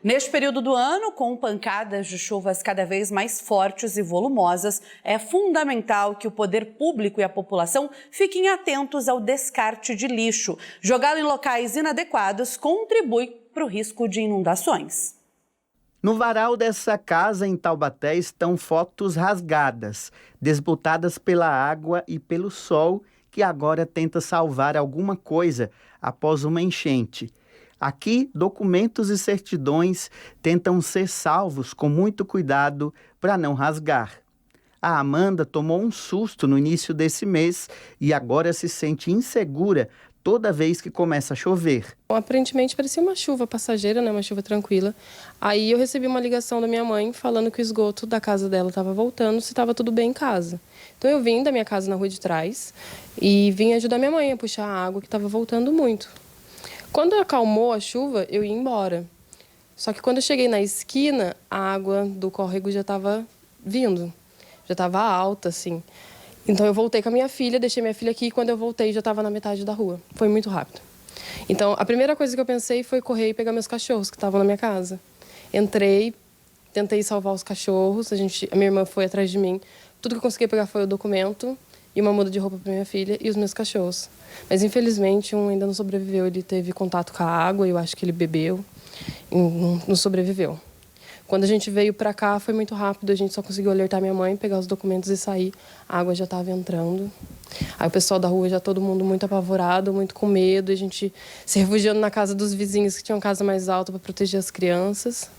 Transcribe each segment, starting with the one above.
Neste período do ano, com pancadas de chuvas cada vez mais fortes e volumosas, é fundamental que o poder público e a população fiquem atentos ao descarte de lixo. Jogá-lo em locais inadequados contribui para o risco de inundações. No varal dessa casa em Taubaté estão fotos rasgadas, desbotadas pela água e pelo sol, que agora tenta salvar alguma coisa após uma enchente. Aqui, documentos e certidões tentam ser salvos com muito cuidado para não rasgar. A Amanda tomou um susto no início desse mês e agora se sente insegura toda vez que começa a chover. Aparentemente parecia uma chuva passageira, né? Uma chuva tranquila. Aí eu recebi uma ligação da minha mãe falando que o esgoto da casa dela estava voltando, se estava tudo bem em casa. Então eu vim da minha casa na rua de trás e vim ajudar minha mãe a puxar a água que estava voltando muito. Quando acalmou a chuva, eu ia embora. Só que quando eu cheguei na esquina, a água do córrego já estava vindo. Já estava alta, assim. Então eu voltei com a minha filha, deixei minha filha aqui e quando eu voltei já estava na metade da rua. Foi muito rápido. Então a primeira coisa que eu pensei foi correr e pegar meus cachorros que estavam na minha casa. Entrei, tentei salvar os cachorros, a minha irmã foi atrás de mim. Tudo que eu consegui pegar foi o documento e uma muda de roupa para minha filha e os meus cachorros. Mas infelizmente um ainda não sobreviveu, ele teve contato com a água, eu acho que ele bebeu e não sobreviveu. Quando a gente veio para cá foi muito rápido, a gente só conseguiu alertar minha mãe, pegar os documentos e sair. A água já estava entrando. Aí o pessoal da rua já todo mundo muito apavorado, muito com medo, a gente se refugiando na casa dos vizinhos que tinham casa mais alta para proteger as crianças.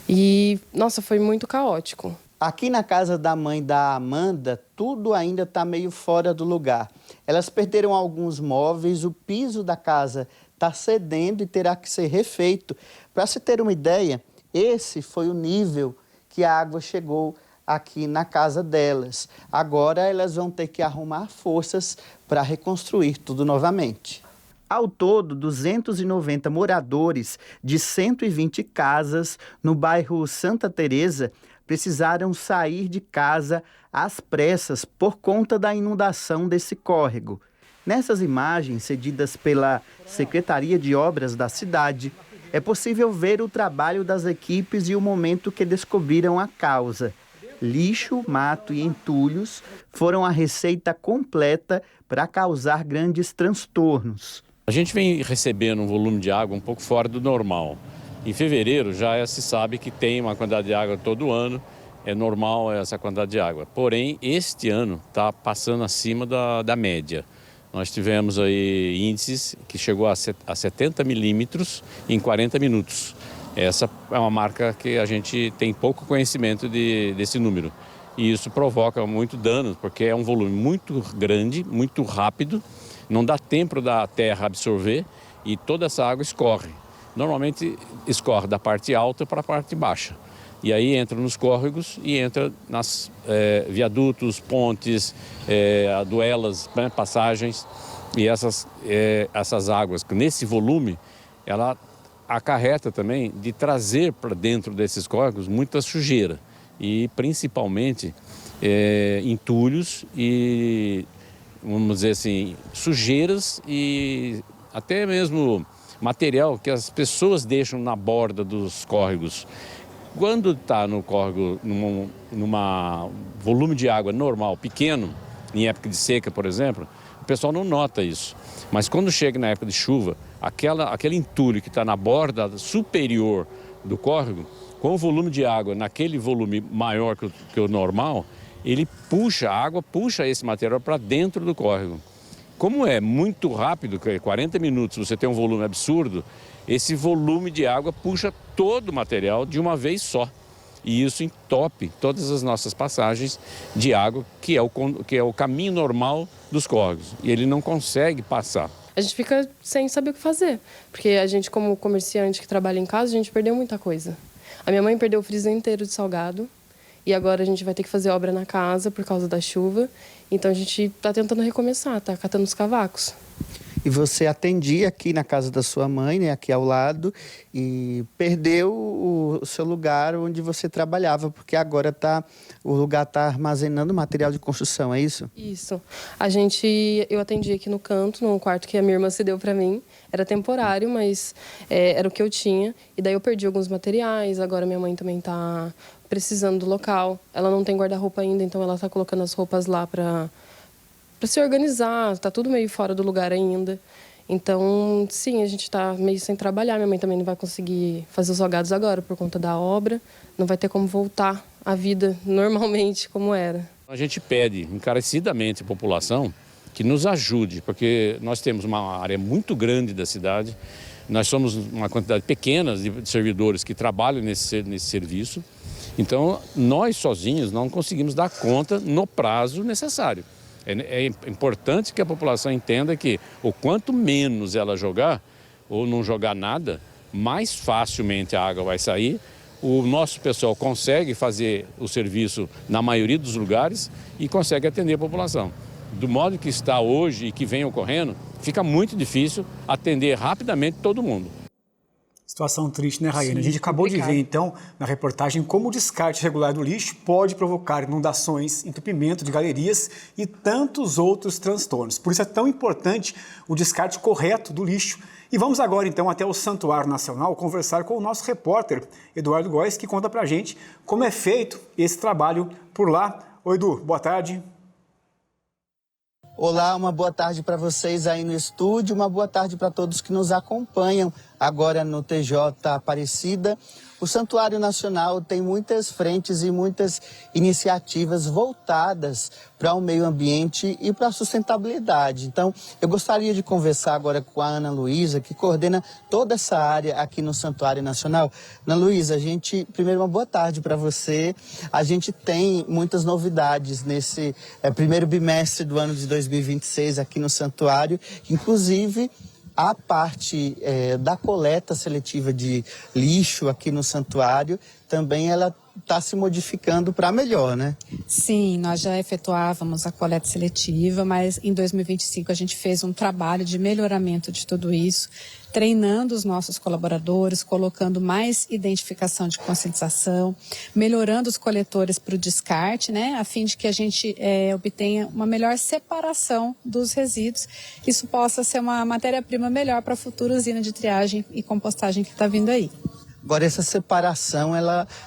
E, nossa, foi muito caótico. Aqui na casa da mãe da Amanda, tudo ainda está meio fora do lugar. Elas perderam alguns móveis, o piso da casa está cedendo e terá que ser refeito. Para se ter uma ideia, esse foi o nível que a água chegou aqui na casa delas. Agora elas vão ter que arrumar forças para reconstruir tudo novamente. Ao todo, 290 moradores de 120 casas no bairro Santa Teresa precisaram sair de casa às pressas por conta da inundação desse córrego. Nessas imagens cedidas pela Secretaria de Obras da cidade, é possível ver o trabalho das equipes e o momento que descobriram a causa. Lixo, mato e entulhos foram a receita completa para causar grandes transtornos. A gente vem recebendo um volume de água um pouco fora do normal. Em fevereiro já se sabe que tem uma quantidade de água todo ano, é normal essa quantidade de água. Porém, este ano está passando acima da média. Nós tivemos aí índices que chegou a 70 milímetros em 40 minutos. Essa é uma marca que a gente tem pouco conhecimento desse número. E isso provoca muito dano, porque é um volume muito grande, muito rápido, não dá tempo da terra absorver e toda essa água escorre. Normalmente escorre da parte alta para a parte baixa. E aí entra nos córregos e entra nas viadutos, pontes, aduelas, né, passagens. E essas águas, nesse volume, ela acarreta também de trazer para dentro desses córregos muita sujeira. E principalmente entulhos e, vamos dizer assim, sujeiras e até mesmo material que as pessoas deixam na borda dos córregos. Quando está no córrego, numa volume de água normal, pequeno, em época de seca, por exemplo, o pessoal não nota isso. Mas quando chega na época de chuva, aquele entulho que está na borda superior do córrego, com o volume de água naquele volume maior que o normal, ele puxa, a água puxa esse material para dentro do córrego. Como é muito rápido, 40 minutos, você tem um volume absurdo, esse volume de água puxa todo o material de uma vez só. E isso entope todas as nossas passagens de água, que é o caminho normal dos córregos. E ele não consegue passar. A gente fica sem saber o que fazer, porque a gente, como comerciante que trabalha em casa, a gente perdeu muita coisa. A minha mãe perdeu o freezer inteiro de salgado e agora a gente vai ter que fazer obra na casa por causa da chuva. Então a gente está tentando recomeçar, está catando os cavacos. E você atendia aqui na casa da sua mãe, né, aqui ao lado, e perdeu o seu lugar onde você trabalhava, porque agora o lugar está armazenando material de construção, é isso? Isso. Eu atendi aqui no canto, num quarto que a minha irmã cedeu para mim. Era temporário, mas era o que eu tinha. E daí eu perdi alguns materiais, agora minha mãe também está precisando do local. Ela não tem guarda-roupa ainda, então ela está colocando as roupas lá para se organizar. Está tudo meio fora do lugar ainda. Então, sim, a gente está meio sem trabalhar. Minha mãe também não vai conseguir fazer os salgados agora por conta da obra. Não vai ter como voltar à vida normalmente como era. A gente pede encarecidamente à população que nos ajude, porque nós temos uma área muito grande da cidade. Nós somos uma quantidade pequena de servidores que trabalham nesse serviço. Então, nós sozinhos não conseguimos dar conta no prazo necessário. É importante que a população entenda que o quanto menos ela jogar ou não jogar nada, mais facilmente a água vai sair. O nosso pessoal consegue fazer o serviço na maioria dos lugares e consegue atender a população. Do modo que está hoje e que vem ocorrendo, fica muito difícil atender rapidamente todo mundo. Situação triste, né, Raiane? A gente acabou de ver, então, na reportagem, como o descarte irregular do lixo pode provocar inundações, entupimento de galerias e tantos outros transtornos. Por isso é tão importante o descarte correto do lixo. E vamos agora, então, até o Santuário Nacional conversar com o nosso repórter, Eduardo Góes, que conta pra gente como é feito esse trabalho por lá. Oi, Edu, boa tarde. Olá, uma boa tarde para vocês aí no estúdio, uma boa tarde para todos que nos acompanham agora no TJ Aparecida. O Santuário Nacional tem muitas frentes e muitas iniciativas voltadas para o meio ambiente e para a sustentabilidade. Então, eu gostaria de conversar agora com a Ana Luísa, que coordena toda essa área aqui no Santuário Nacional. Ana Luísa, primeiro uma boa tarde para você. A gente tem muitas novidades nesse primeiro bimestre do ano de 2026 aqui no Santuário, inclusive a parte da coleta seletiva de lixo aqui no santuário, também ela está se modificando para melhor, né? Sim, nós já efetuávamos a coleta seletiva, mas em 2025 a gente fez um trabalho de melhoramento de tudo isso, treinando os nossos colaboradores, colocando mais identificação de conscientização, melhorando os coletores para o descarte, né, a fim de que a gente obtenha uma melhor separação dos resíduos. Isso possa ser uma matéria-prima melhor para a futura usina de triagem e compostagem que está vindo aí. Agora, essa separação,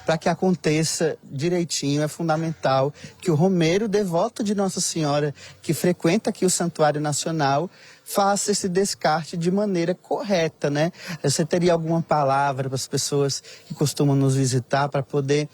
para que aconteça direitinho, é fundamental que o romeiro devoto de Nossa Senhora, que frequenta aqui o Santuário Nacional, faça esse descarte de maneira correta, né? Você teria alguma palavra para as pessoas que costumam nos visitar para poder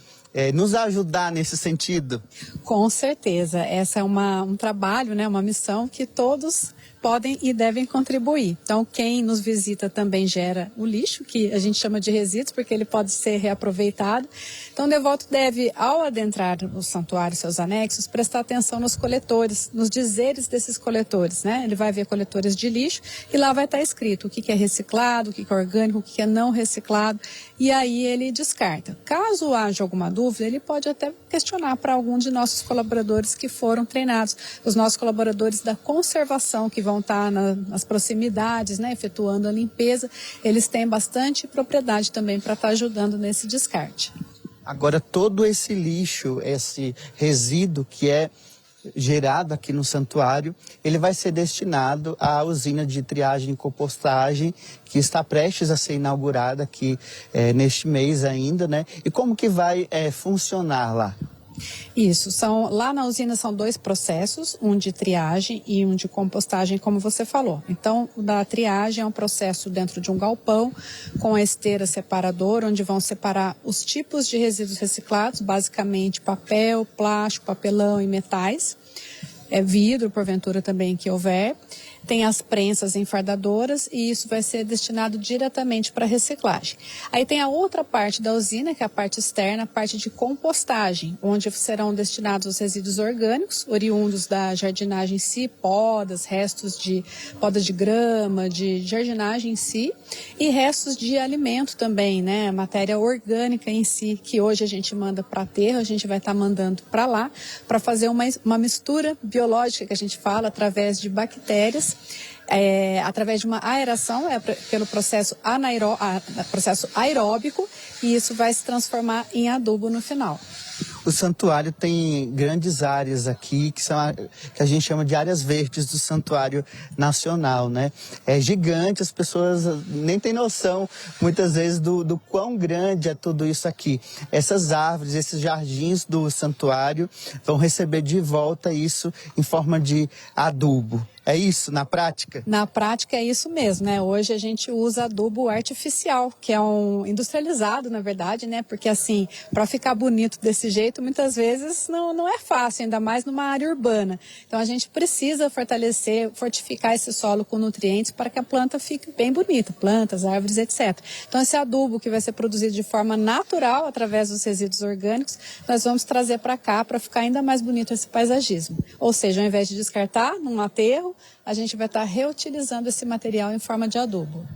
nos ajudar nesse sentido? Com certeza, essa é um trabalho, né, uma missão que todos podem e devem contribuir. Então, quem nos visita também gera o lixo, que a gente chama de resíduos, porque ele pode ser reaproveitado. Então, o devoto deve, ao adentrar o santuário e seus anexos, prestar atenção nos coletores, nos dizeres desses coletores, né? Ele vai ver coletores de lixo e lá vai estar escrito o que é reciclado, o que é orgânico, o que é não reciclado, e aí ele descarta. Caso haja alguma dúvida, ele pode até questionar para algum de nossos colaboradores que foram treinados, os nossos colaboradores da conservação, que vão estar nas proximidades, né, efetuando a limpeza. Eles têm bastante propriedade também para estar ajudando nesse descarte. Agora, todo esse lixo, esse resíduo que é gerado aqui no santuário, ele vai ser destinado à usina de triagem e compostagem, que está prestes a ser inaugurada aqui neste mês ainda, né? E como que vai funcionar lá? Isso, lá na usina são 2 processos, um de triagem e um de compostagem, como você falou. Então, o da triagem é um processo dentro de um galpão, com a esteira separadora, onde vão separar os tipos de resíduos reciclados, basicamente papel, plástico, papelão e metais, vidro, porventura também que houver. Tem as prensas enfardadoras e isso vai ser destinado diretamente para reciclagem. Aí tem a outra parte da usina, que é a parte externa, a parte de compostagem, onde serão destinados os resíduos orgânicos, oriundos da jardinagem em si, podas, restos de poda de grama, de jardinagem em si, e restos de alimento também, né? Matéria orgânica em si, que hoje a gente manda para aterro, a gente vai estar mandando para lá, para fazer uma mistura biológica que a gente fala, através de bactérias, através de uma aeração, pelo processo aeróbico, e isso vai se transformar em adubo no final. O santuário tem grandes áreas aqui, que a gente chama de áreas verdes do Santuário Nacional, né? É gigante, as pessoas nem têm noção, muitas vezes, do quão grande é tudo isso aqui. Essas árvores, esses jardins do santuário vão receber de volta isso em forma de adubo. É isso, na prática? Na prática é isso mesmo, né? Hoje a gente usa adubo artificial, que é um industrializado, na verdade, né? Porque assim, para ficar bonito desse jeito, muitas vezes não é fácil, ainda mais numa área urbana. Então a gente precisa fortificar esse solo com nutrientes para que a planta fique bem bonita, plantas, árvores, etc. Então esse adubo que vai ser produzido de forma natural, através dos resíduos orgânicos, nós vamos trazer para cá para ficar ainda mais bonito esse paisagismo. Ou seja, ao invés de descartar num aterro, a gente vai estar reutilizando esse material em forma de adubo.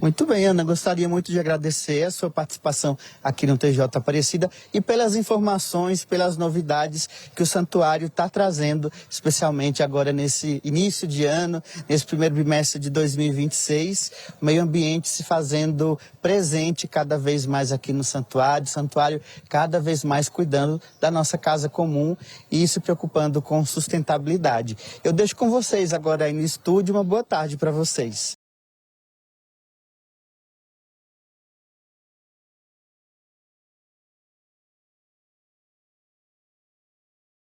Muito bem, Ana, gostaria muito de agradecer a sua participação aqui no TJ Aparecida e pelas informações, pelas novidades que o santuário está trazendo, especialmente agora nesse início de ano, nesse primeiro bimestre de 2026, o meio ambiente se fazendo presente cada vez mais aqui no santuário, o santuário cada vez mais cuidando da nossa casa comum e se preocupando com sustentabilidade. Eu deixo com vocês agora aí no estúdio, uma boa tarde para vocês.